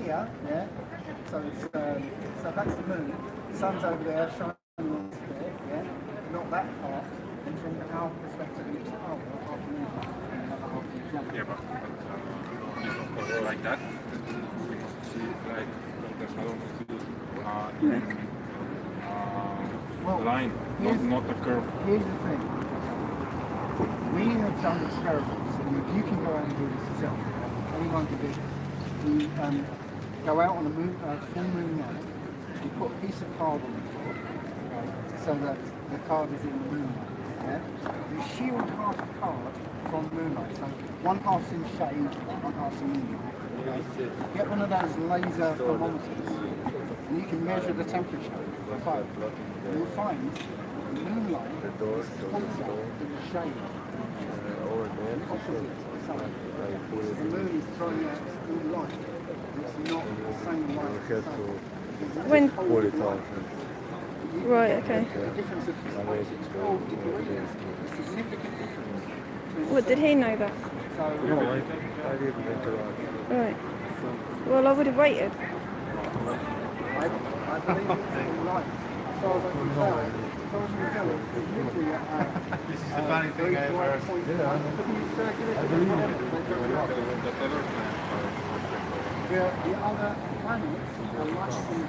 here, yeah. So it's so that's the moon. The sun's over there, shining on us there, yeah. Not that part. And from our perspective, it's half the moon, and another half the sun. Yeah, but if of course like that, we must see like the shadow must be line, not a curve. Here's the thing. We have done experiments, and you can go out and do this yourself. Anyone can do this. You go out on a full moon night, you put a piece of card on the floor, right, so that the card is in the moonlight. Yeah? You shield half the card from moonlight, so one half's in shade, one half's in moonlight. Okay? Get one of those laser thermometers, and you can measure the temperature of both. And you'll find the moonlight is closer in the shade. Opposite to the sun. The moon is throwing out all light. It's not the same light as the sun. When? Right, okay. The difference of 12 degrees is a significant difference. What, did he know that? So, No, I didn't interact. Right. Well, I would have waited. I believe it's all light. As far as I can tell, it's literally This is the funny thing I ever I believe the other planets are light in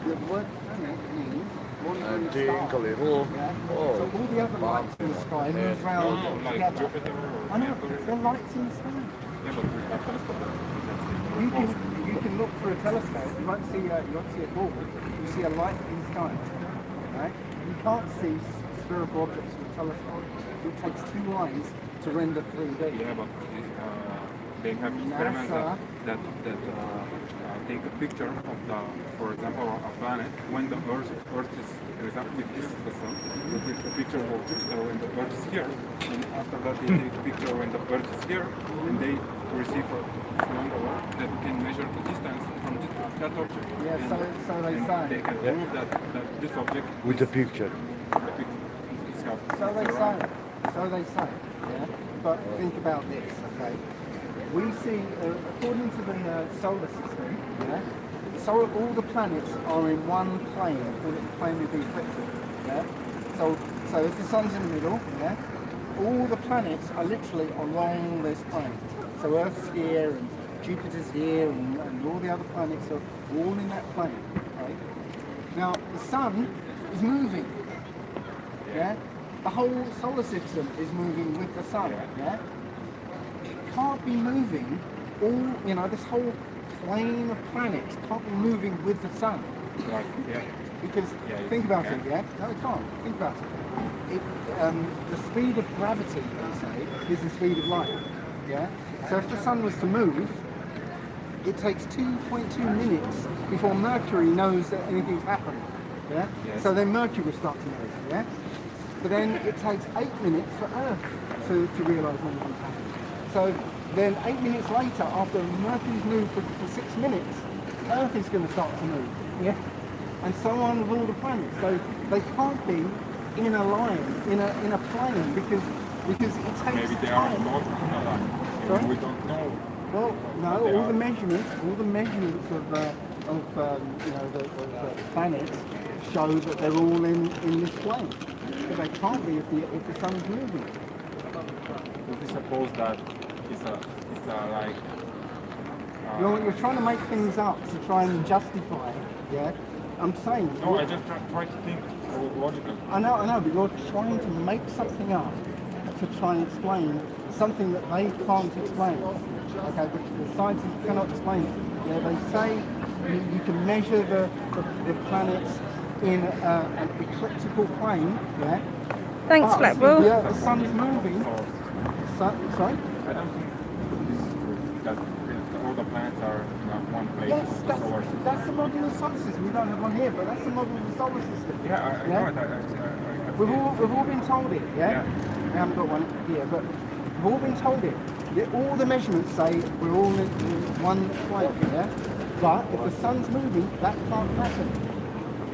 the word planet means one green star. Yeah? So all the other lights in the sky move round together. I know, they're lights in the sky. You can look through a telescope, you won't see a ball, you see a light in the sky. Right? You can't see spherical objects with a telescope. It takes two lines to render 3D. Yeah, but they have experiments that take a picture of the, for example, a planet when the Earth is, for example, if this is the Sun, they take a picture of Jupiter when the Earth is here, and after that they take a picture when the Earth is here, and they receive a number that can measure the distance from that object. Yeah, and, so they say. They can prove that this object with the picture. So they say, yeah. But think about this, okay? We see, according to the solar system, yeah, so all the planets are in one plane, called the plane of the ecliptic, yeah. So if the sun's in the middle, yeah, all the planets are literally along this plane. So Earth's here, and Jupiter's here, and all the other planets are all in that plane, right? Now the sun is moving, yeah. The whole solar system is moving with the sun, yeah? It can't be moving all, this whole plane of planets can't be moving with the sun. Right, yeah. Because, think about it, yeah? No, it can't. Think about it. The speed of gravity, they say, is the speed of light, yeah? So if the sun was to move, it takes 2.2 minutes before Mercury knows that anything's happened, yeah? Yes. So then Mercury will start to move, yeah? But then it takes 8 minutes for Earth to realise anything's happened. So then 8 minutes later, after Mercury's moved for 6 minutes, Earth is going to start to move, yeah? And so on with all the planets. So they can't be in a line, in a plane, because it takes time. Maybe they are not in a line. Sorry? We don't know. Well, no, all the measurements of the planets show that they're all in this plane. But they can't be if the sun's moving. If we suppose that it's a like... You're trying to make things up to try and justify, yeah? I'm saying... No, I just try to think logically. I know, but you're trying to make something up to try and explain something that they can't explain. Okay, the scientists cannot explain it. Yeah, they say you can measure the planets in an ecliptical plane, yeah? Thanks, Flatbull. Yeah, the sun is moving. Sorry? I don't think this is true, that all the planets are in one place. Yes, that's the model of the solar system. We don't have one here, but that's the model of the solar system. Yeah, I know it. We've all been told it, yeah? We haven't got one here, but we've all been told it. All the measurements say we're all in one plane, yeah? But if the sun's moving, that can't happen.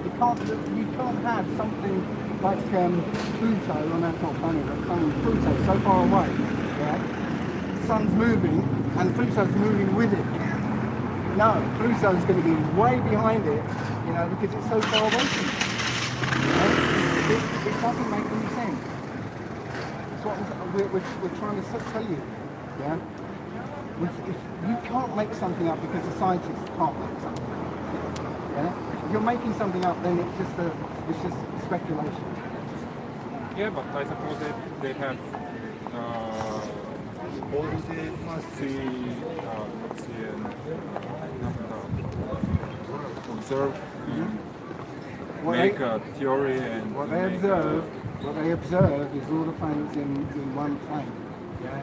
You can't have something like Pluto, on that not planet, but Pluto so far away, yeah? The sun's moving and Pluto's moving with it. No, Pluto's going to be way behind it, you know, because it's so far away from it. You know? It doesn't make any sense. That's what we're trying to tell you. Yeah? You can't make something up because the scientists can't make something up. Yeah? If you're making something up, then it's just speculation. Yeah, but I suppose they have observe, make a theory, and what they observe is all the planets in one plane. Yeah,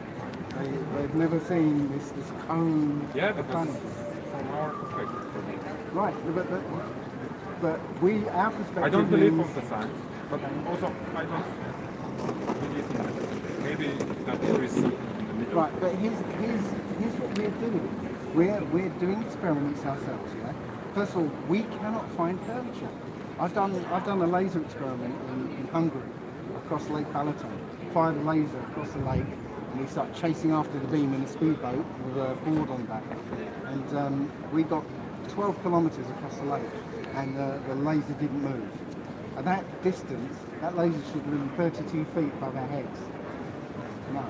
they've never seen this cone yeah, of planets. From our perspective. Right, but our perspective. I don't believe of the science, but also I don't believe in it. Maybe that there is something in the middle. Right, but here's what we're doing. We're doing experiments ourselves. Yeah. First of all, we cannot find curvature. I've done a laser experiment in Hungary, across Lake Balaton. Fired a laser across the lake, and we start chasing after the beam in a speedboat with a board on the back. And we got 12 kilometres across the lake, and the laser didn't move. At that distance, that laser should have been 32 feet above our heads. No,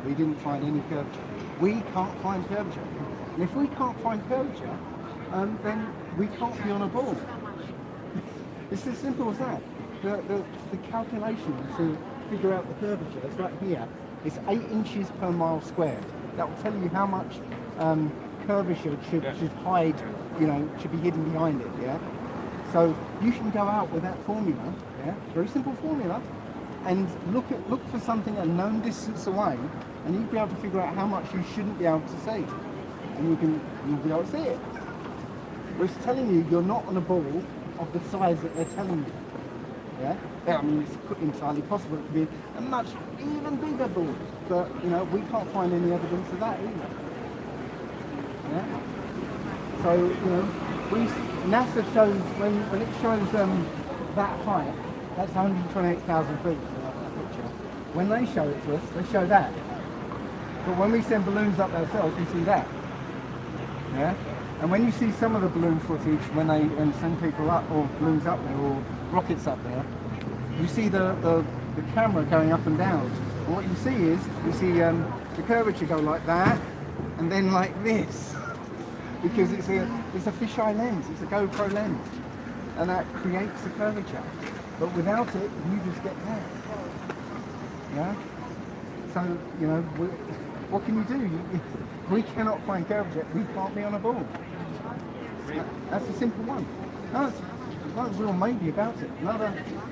we didn't find any curvature. We can't find curvature. And if we can't find curvature, then we can't be on a ball. It's as simple as that. The calculation to figure out the curvature is right here. It's 8 inches per mile squared. That will tell you how much curvature should hide, you know, should be hidden behind it. Yeah. So you can go out with that formula. Yeah. Very simple formula, and look for something a known distance away, and you'll be able to figure out how much you shouldn't be able to see, and you'll be able to see it. But it's telling you you're not on a ball of the size that they're telling you. Yeah? I mean, it's entirely possible it could be a much even bigger ball, but you know, we can't find any evidence of that either. Yeah? So, you know, NASA shows, when it shows that height, that's 128,000 feet, so that's that picture. When they show it to us, they show that. But when we send balloons up ourselves, we see that. Yeah? And when you see some of the balloon footage, when they send people up, or balloons up there, or rockets up there, you see the camera going up and down. And what you see is, you see the curvature go like that, and then like this. Because it's a fisheye lens, it's a GoPro lens. And that creates the curvature. But without it, you just get that. Yeah? So, you know, what can you do? We cannot find curvature, we can't be on a ball. That's a simple one. No, it's not a real maybe about it.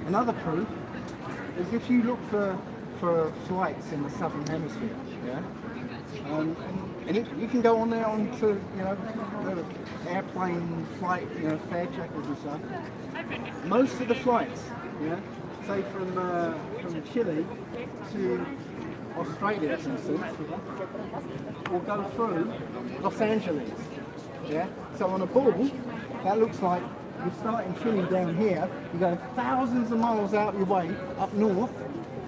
Another proof is if you look for flights in the southern hemisphere, yeah, and you can go on there onto, you know, the airplane flight, you know, fare checkers and stuff. Most of the flights, yeah, say from Chile to Australia, for instance, will go through Los Angeles. Yeah. So on a ball, that looks like you start in Chile down here, you go thousands of miles out your way up north,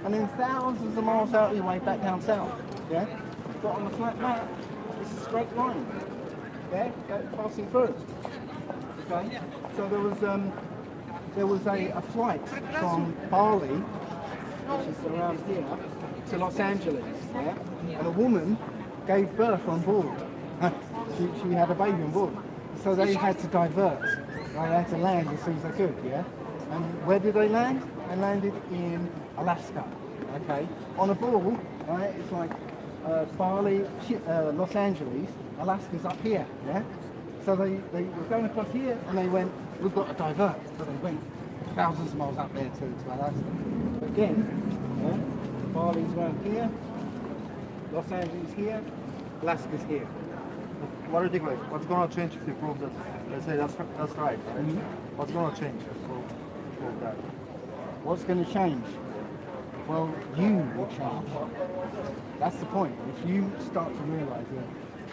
and then thousands of miles out your way back down south. Yeah. But on the flat map, it's a straight line. Yeah, passing through. Okay. So there was a flight from Bali, which is around here, to Los Angeles. Yeah. And a woman gave birth on board. She had a baby on board, so they had to divert. They had to land as soon as they could, yeah? And where did they land? They landed in Alaska, okay? On a ball, right, it's like Bali, Los Angeles, Alaska's up here, yeah? So they were going across here, and they went, we've got to divert. So they went thousands of miles up there to Alaska. Again, yeah, Bali's around here, Los Angeles here, Alaska's here. What do you think, like, what's going to change if you prove that, let's say that's right? Mm-hmm. What's going to change if you prove that? What's going to change? Well, you will change. That's the point. If you start to realise that,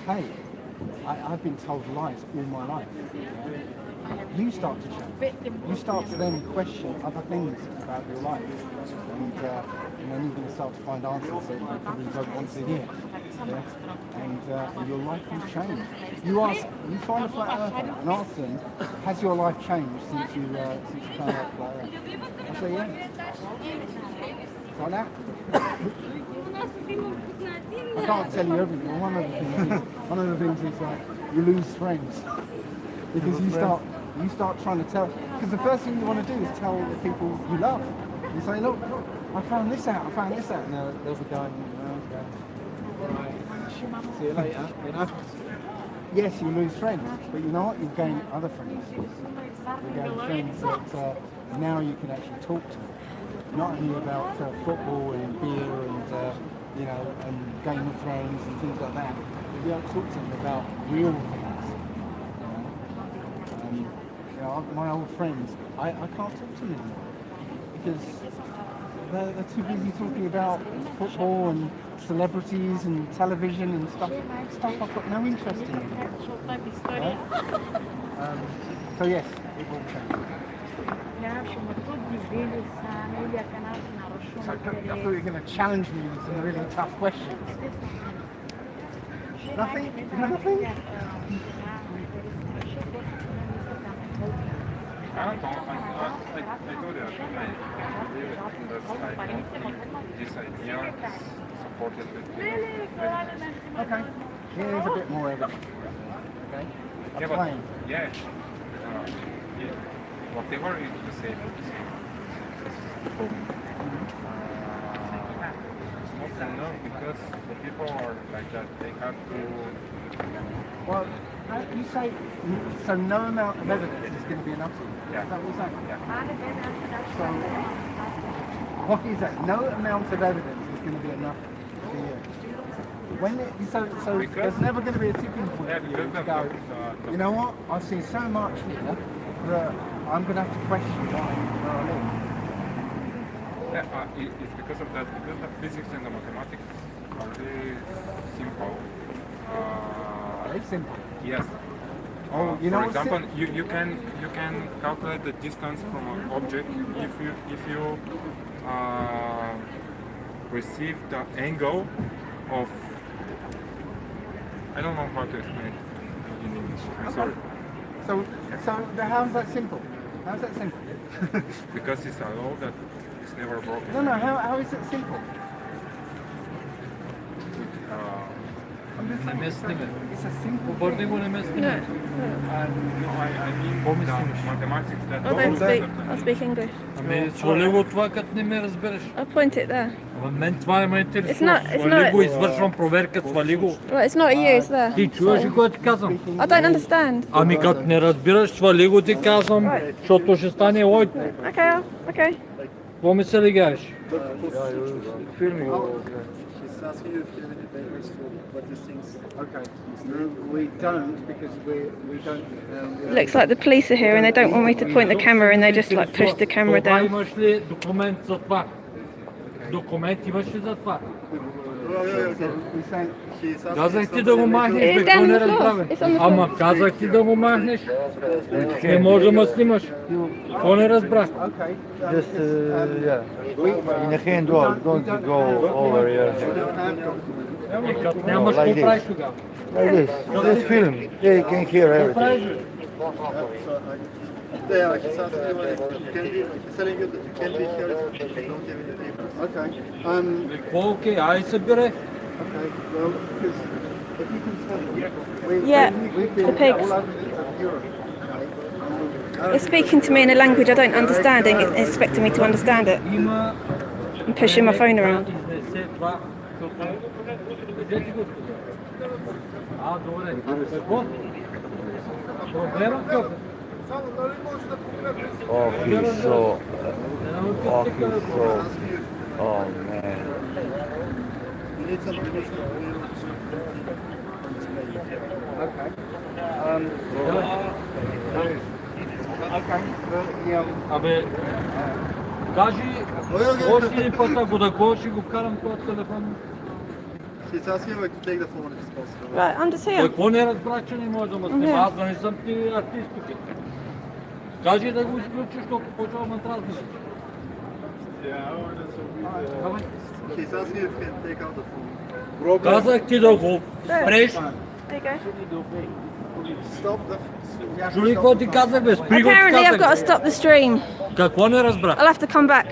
hey, I've been told lies all my life, yeah? You start to change. You start to then question other things about your life. And then you're going to start to find answers that you probably don't want to hear. and your life will change. You find a flat earther and ask them, has your life changed since you found out flat earth? I say, yeah. Find out. I can't tell you everything. One of the things is you lose friends because you start trying to tell. Because the first thing you want to do is tell the people you love. You say, look, I found this out. And they'll be going, right, see you later. You know. Yes, you lose friends, but you know what? You gain other friends. You gain friends that now you can actually talk to. Not only about football and beer and and Game of Thrones and things like that. But you talk to them about real things. My old friends, I can't talk to them anymore because they're too busy talking about football and celebrities and television and stuff I've got no interest in. So yes, it will change. So I thought you were going to challenge me with some really tough questions. Nothing? Nothing? I don't know. I told you I believe it because I don't think this idea is supported with evidence. Okay. Here's a bit more evidence. Okay? Yeah, but, yeah. Whatever you say, it's not enough because the people are like that. They have to. Well, you say so. No amount of evidence is going to be enough for you. Yeah. Is that what you're saying? Yeah. So, what is that? No amount of evidence is going to be enough for you. So there's never going to be a tipping point for you to go, you know what, I see so much here that I'm going to have to question where I live. Yeah, it's because of that, because the physics and the mathematics are very simple. Very simple. Yes. Oh, you know, for example, you can calculate the distance from an object if you receive the angle of. I don't know how to explain it in English. I'm sorry. So how's that simple? How's that simple? Because it's a law that is never broken. No. How is it simple? Не местни ме. It's a simple. Обърни го не местни No. ме. No, I mean the mathematics that I'll speak English. Ами свали го това, като не ме разбереш. I'll point it there. Ама мен това ме It's интересува. not- Свали го, извършвам проверка, свали го. Well, it's not a you, it's there. Ти чуваш ли което ти казвам? I don't understand. Ами като не разбираш, свали го ти казвам, защото ще стане лойко. Okay, okay. Какво ми се легаеш? She's asking you if you have any papers for what these things. Okay. We don't because we don't. Looks like the police are here and they don't want me to point the camera and they just like push the camera Това down. имаш ли документ за това? Документ имаш ли за това? We say She's asking Казах ти да го махнеш, It's бе, down какво the не floor. разбравен? It's on the floor. Ама казах ти да го махнеш. Не може да ме снимаш. Какво не разбрах? okay. Just, in the hand wall, don't go over here. Като нямаш like какво this. правиш тогава? Like this, just film. They can hear everything. Правиш, бе? Yeah, he's asking you if you can be, he's telling you that you can be here if you don't have any papers. Okay. Какво окей, ай събере. Okay. Well, because if you can tell me, Yeah, we've been the pigs. all over Europe. It's speaking to me in a language I don't understand and it's expecting me to understand it. Има... I'm pushing my phone around. Изнесе това, защото... Къде ти го? А, добре. Какво? Проблема какъв? Oh, he's so. Oh man. You need some permission for you. Okay. Okay. Well, yeah. Абе, кажи, още един път, ако да го ще го карам този телефон. She's asking you to take the phone if it's possible. Right, I'm just here. Какво не разбрах, че не може да ме снима? Аз да не съм ти артист тук. Кажи да го изключиш, защото почва ме дразни. She's asking you if you can take out the phone. Казах ти да го спреш. There you go. Stop the. Чули какво ти казах, бе? Спри го, ти Apparently, I've got to казах. stop the stream. Какво не разбра? I'll have to come back.